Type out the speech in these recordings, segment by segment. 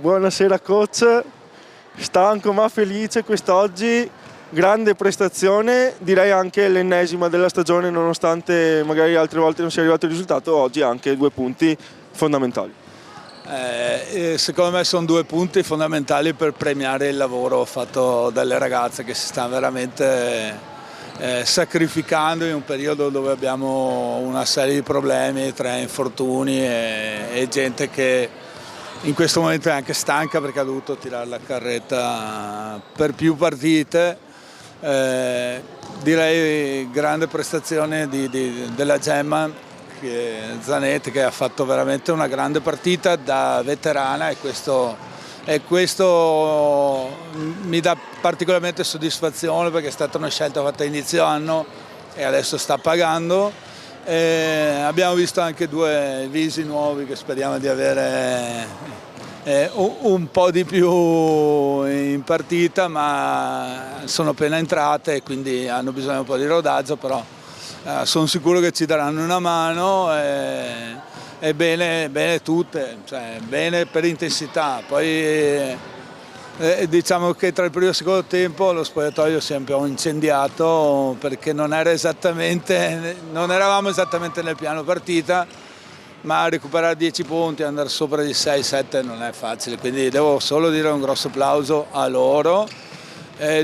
Buonasera coach, stanco ma felice quest'oggi, grande prestazione, direi anche l'ennesima della stagione nonostante magari altre volte non sia arrivato il risultato, oggi anche 2 punti fondamentali. Secondo me sono 2 punti fondamentali per premiare il lavoro fatto dalle ragazze che si stanno veramente sacrificando in un periodo dove abbiamo una serie di problemi, 3 infortuni e gente che in questo momento è anche stanca perché ha dovuto tirare la carretta per più partite. Direi grande prestazione della Gemma Zanetti, che ha fatto veramente una grande partita da veterana e questo mi dà particolarmente soddisfazione perché è stata una scelta fatta a inizio anno e adesso sta pagando. Abbiamo visto anche 2 visi nuovi che speriamo di avere un po' di più in partita, ma sono appena entrate e quindi hanno bisogno un po' di rodaggio, però sono sicuro che ci daranno una mano e bene tutte, cioè bene per intensità. Poi diciamo che tra il primo e il secondo tempo lo spogliatoio si è un po' incendiato perché non eravamo esattamente nel piano partita, ma recuperare 10 punti e andare sopra di 6-7 non è facile, quindi devo solo dire un grosso applauso a loro.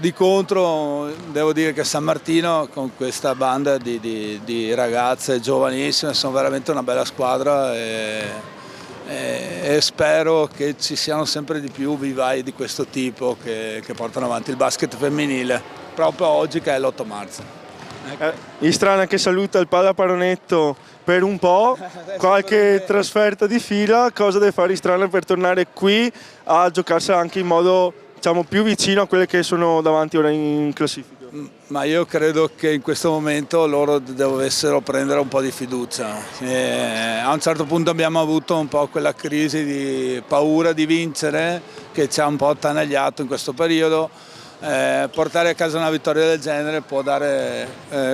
Di contro devo dire che San Martino con questa banda di ragazze giovanissime sono veramente una bella squadra e spero che ci siano sempre di più vivai di questo tipo che portano avanti il basket femminile, proprio oggi che è l'8 marzo. Istrana che saluta il Pallaparonetto per un po', qualche trasferta di fila, cosa deve fare Istrana per tornare qui a giocarsela anche in modo, diciamo, più vicino a quelle che sono davanti ora in classifica? Ma io credo che in questo momento loro dovessero prendere un po' di fiducia. A un certo punto abbiamo avuto un po' quella crisi di paura di vincere che ci ha un po' attanagliato in questo periodo. Portare a casa una vittoria del genere può dare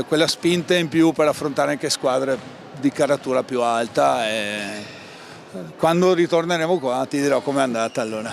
quella spinta in più per affrontare anche squadre di caratura più alta. Quando ritorneremo qua ti dirò com'è andata allora.